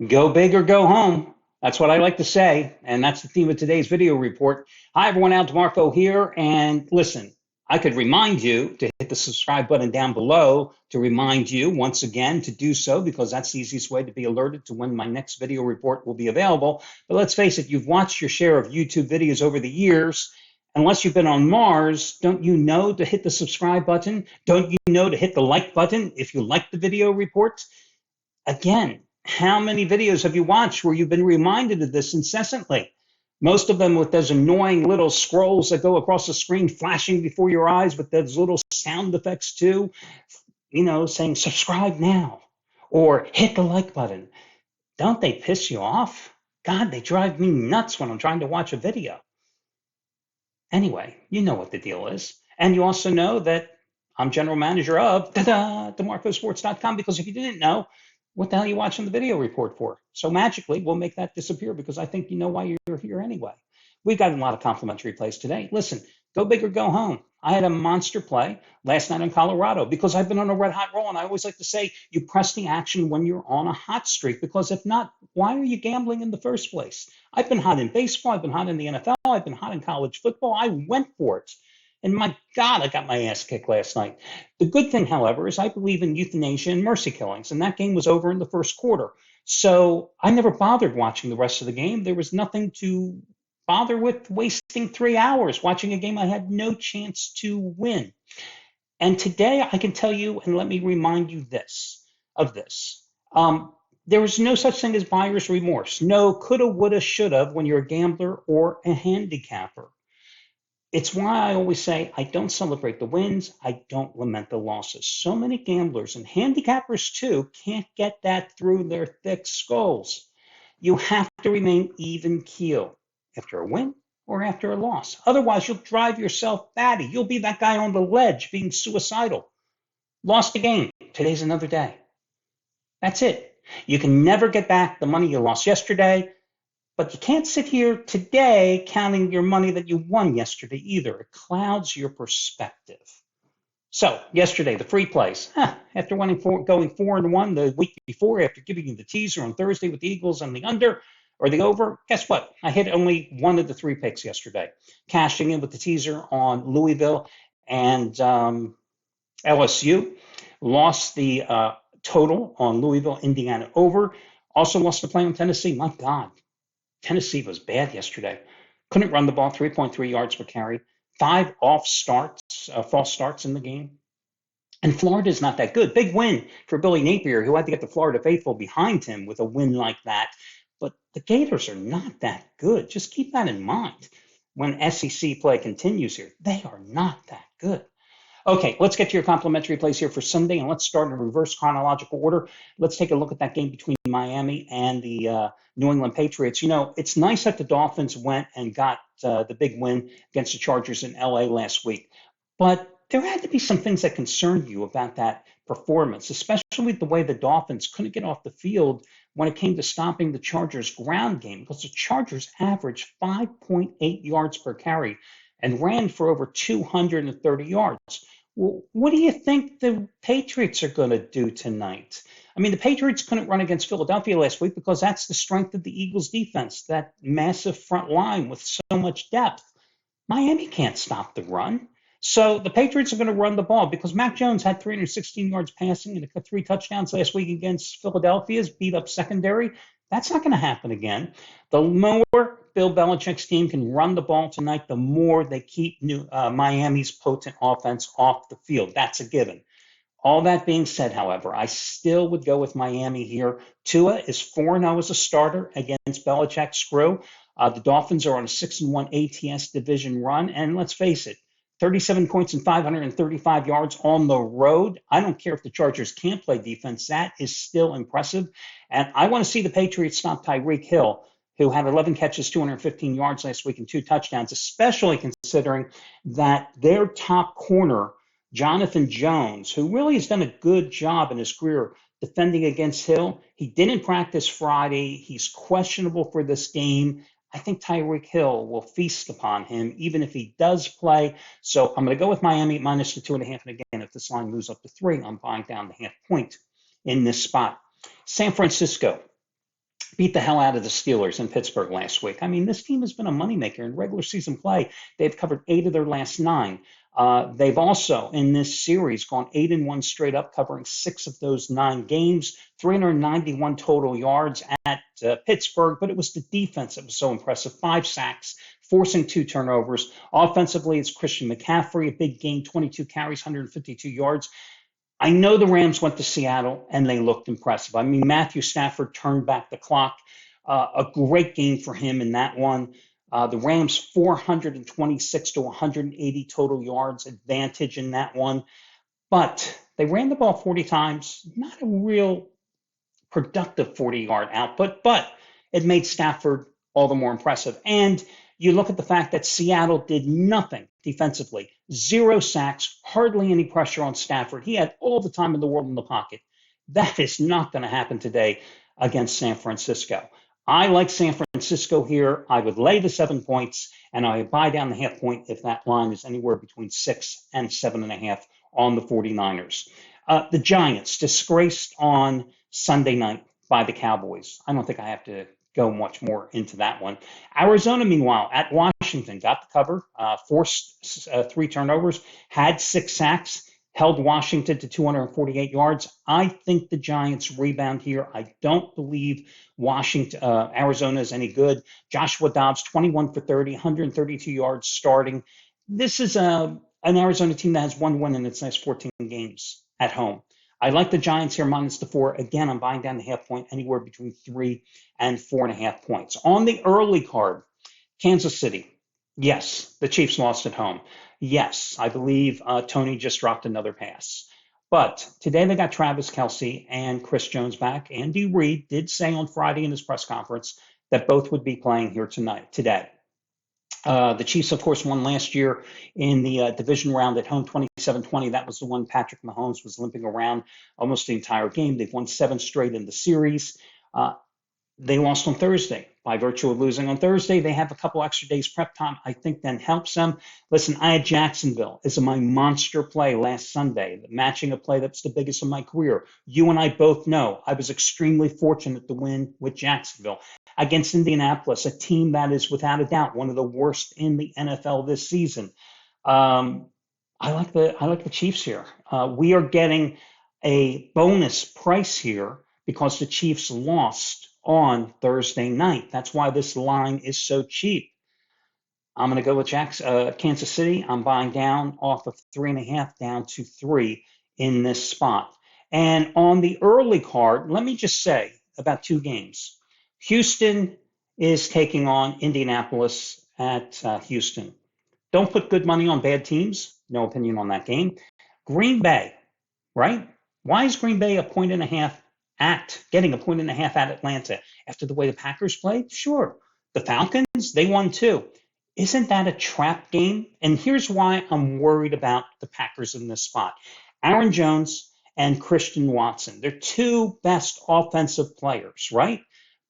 Go big or go home. That's what I like to say. And that's the theme of today's video report. Hi, everyone. Al DeMarco here. And listen, I could remind you to hit the subscribe button down below to remind you once again to do so, because that's the easiest way to be alerted to when my next video report will be available. But let's face it, you've watched your share of YouTube videos over the years. Unless you've been on Mars, don't you know to hit the subscribe button? Don't you know to hit the like button if you like the video report? Again, how many videos have you watched where you've been reminded of this incessantly? Most of them with those annoying little scrolls that go across the screen flashing before your eyes with those little sound effects too, saying subscribe now or hit the like button. Don't they piss you off? God, they drive me nuts when I'm trying to watch a video. Anyway, you know what the deal is. And you also know that I'm general manager of DeMarcosports.com, because if you didn't know, what the hell are you watching the video report for? So magically, we'll make that disappear, because I think you know why you're here anyway. We've got a lot of complimentary plays today. Listen, go big or go home. I had a monster play last night in Colorado because I've been on a red hot roll. And I always like to say, you press the action when you're on a hot streak, because if not, why are you gambling in the first place? I've been hot in baseball. I've been hot in the NFL. I've been hot in college football. I went for it. And my God, I got my ass kicked last night. The good thing, however, is I believe in euthanasia and mercy killings, and that game was over in the first quarter. So I never bothered watching the rest of the game. There was nothing to bother with wasting 3 hours watching a game I had no chance to win. And today I can tell you, and let me remind you of this. There is no such thing as buyer's remorse. No coulda, woulda, shoulda when you're a gambler or a handicapper. It's why I always say I don't celebrate the wins. I don't lament the losses. So many gamblers and handicappers too can't get that through their thick skulls. You have to remain even keel after a win or after a loss. Otherwise, you'll drive yourself batty. You'll be that guy on the ledge being suicidal. Lost the game. Today's another day. That's it. You can never get back the money you lost yesterday. But you can't sit here today counting your money that you won yesterday either. It clouds your perspective. So yesterday, the free plays. After going 4-1 the week before, after giving you the teaser on Thursday with the Eagles and the under or the over, guess what? I hit only one of the three picks yesterday, cashing in with the teaser on Louisville and LSU. Lost the total on Louisville, Indiana over. Also lost the play on Tennessee. My God. Tennessee was bad yesterday. Couldn't run the ball, 3.3 yards per carry, 5 false starts in the game. And Florida's not that good. Big win for Billy Napier, who had to get the Florida faithful behind him with a win like that. But the Gators are not that good. Just keep that in mind when SEC play continues here. They are not that good. Okay, let's get to your complimentary plays here for Sunday, and let's start in reverse chronological order. Let's take a look at that game between Miami and the New England Patriots. You know, it's nice that the Dolphins went and got the big win against the Chargers in LA last week, but there had to be some things that concerned you about that performance, especially the way the Dolphins couldn't get off the field when it came to stopping the Chargers' ground game, because the Chargers averaged 5.8 yards per carry and ran for over 230 yards. Well, what do you think the Patriots are going to do tonight? I mean, the Patriots couldn't run against Philadelphia last week because that's the strength of the Eagles' defense, that massive front line with so much depth. Miami can't stop the run. So the Patriots are going to run the ball because Mac Jones had 316 yards passing and 3 touchdowns last week against Philadelphia's beat up secondary. That's not going to happen again. The more Bill Belichick's team can run the ball tonight, the more they keep Miami's potent offense off the field. That's a given. All that being said, however, I still would go with Miami here. Tua is 4-0 as a starter against Belichick's crew. The Dolphins are on a 6-1 ATS division run. And let's face it, 37 points and 535 yards on the road. I don't care if the Chargers can't play defense. That is still impressive. And I want to see the Patriots stop Tyreek Hill, who had 11 catches, 215 yards last week and 2 touchdowns, especially considering that their top corner, Jonathan Jones, who really has done a good job in his career defending against Hill, he didn't practice Friday. He's questionable for this game. I think Tyreek Hill will feast upon him, even if he does play. So I'm going to go with Miami minus the 2.5. And again, if this line moves up to 3, I'm buying down the half point in this spot. San Francisco beat the hell out of the Steelers in Pittsburgh last week. I mean, this team has been a moneymaker in regular season play. They've covered 8 of their last 9. They've also, in this series, gone 8-1 straight up, covering 6 of those 9 games, 391 total yards at Pittsburgh. But it was the defense that was so impressive. 5 sacks, forcing 2 turnovers. Offensively, it's Christian McCaffrey, a big game, 22 carries, 152 yards. I know the Rams went to Seattle and they looked impressive. I mean, Matthew Stafford turned back the clock. A great game for him in that one. The Rams 426 to 180 total yards advantage in that one. But they ran the ball 40 times. Not a real productive 40-yard output, but it made Stafford all the more impressive. And you look at the fact that Seattle did nothing defensively, 0 sacks, hardly any pressure on Stafford. He had all the time in the world in the pocket. That is not going to happen today against San Francisco. I like San Francisco here. I would lay the 7 points, and I would buy down the half point if that line is anywhere between 6 and 7.5 on the 49ers. The Giants, disgraced on Sunday night by the Cowboys. I don't think I have to go much more into that one. Arizona, meanwhile, at Washington, got the cover, forced 3 turnovers, had 6 sacks, held Washington to 248 yards. I think the Giants rebound here. I don't believe Arizona is any good. Joshua Dobbs, 21 for 30, 132 yards starting. This is an Arizona team that has 1 win in its next 14 games at home. I like the Giants here minus the 4. Again, I'm buying down the half point anywhere between 3 and 4.5 points. On the early card, Kansas City. Yes, the Chiefs lost at home. Yes, I believe Tony just dropped another pass. But today they got Travis Kelce and Chris Jones back. Andy Reid did say on Friday in his press conference that both would be playing here today. The Chiefs, of course, won last year in the division round at home, 27-20. That was the one Patrick Mahomes was limping around almost the entire game. They've won 7 straight in the series. They lost on Thursday. By virtue of losing on Thursday, they have a couple extra days prep time. I think that helps them. Listen, I had Jacksonville as my monster play last Sunday, matching a play that's the biggest of my career. You and I both know I was extremely fortunate to win with Jacksonville against Indianapolis, a team that is without a doubt one of the worst in the NFL this season. I like the Chiefs here. We are getting a bonus price here because the Chiefs lost on Thursday night. That's why this line is so cheap. I'm going to go with Kansas City. I'm buying down off of 3.5 down to 3 in this spot. And on the early card, let me just say about 2 games. Houston is taking on Indianapolis at Houston. Don't put good money on bad teams. No opinion on that game. Green Bay, right? Why is Green Bay getting a point and a half at Atlanta after the way the Packers played? Sure. The Falcons, they won too. Isn't that a trap game? And here's why I'm worried about the Packers in this spot. Aaron Jones and Christian Watson, they're 2 best offensive players, right?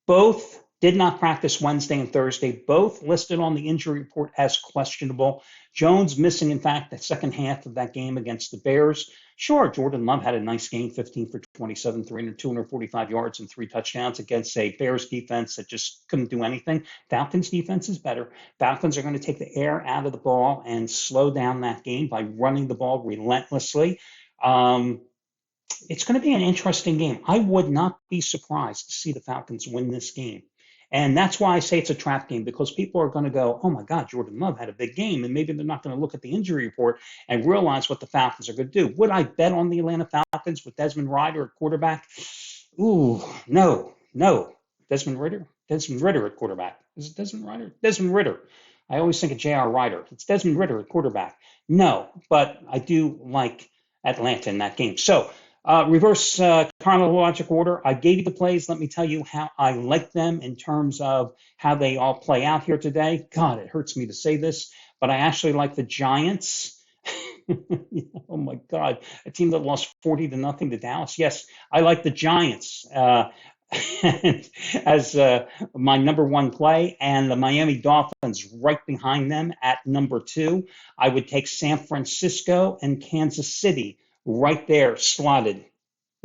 Both did not practice Wednesday and Thursday, both listed on the injury report as questionable. Jones missing, in fact, the second half of that game against the Bears. Sure, Jordan Love had a nice game, 15 for 27, 245 yards and 3 touchdowns against a Bears defense that just couldn't do anything. Falcons defense is better. Falcons are going to take the air out of the ball and slow down that game by running the ball relentlessly. It's going to be an interesting game. I would not be surprised to see the Falcons win this game. And that's why I say it's a trap game, because people are going to go, oh my God, Jordan Love had a big game. And maybe they're not going to look at the injury report and realize what the Falcons are going to do. Would I bet on the Atlanta Falcons with Desmond Ridder at quarterback? Ooh, no. Desmond Ridder at quarterback. Is it Desmond Ridder? Desmond Ridder. I always think of J.R. Ridder. It's Desmond Ridder at quarterback. No, but I do like Atlanta in that game. So, reverse chronological order. I gave you the plays. Let me tell you how I like them in terms of how they all play out here today. God, it hurts me to say this, but I actually like the Giants. Oh my God, a team that lost 40-0 to Dallas. Yes, I like the Giants as my number 1 play, and the Miami Dolphins right behind them at number 2. I would take San Francisco and Kansas City right there slotted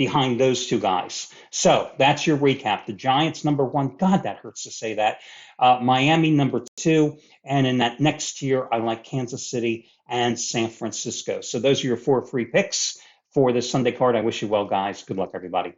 behind those two guys. So that's your recap. The Giants, number one. God, that hurts to say that. Miami, number two. And in that next tier, I like Kansas City and San Francisco. So those are your 4 free picks for this Sunday card. I wish you well, guys. Good luck, everybody.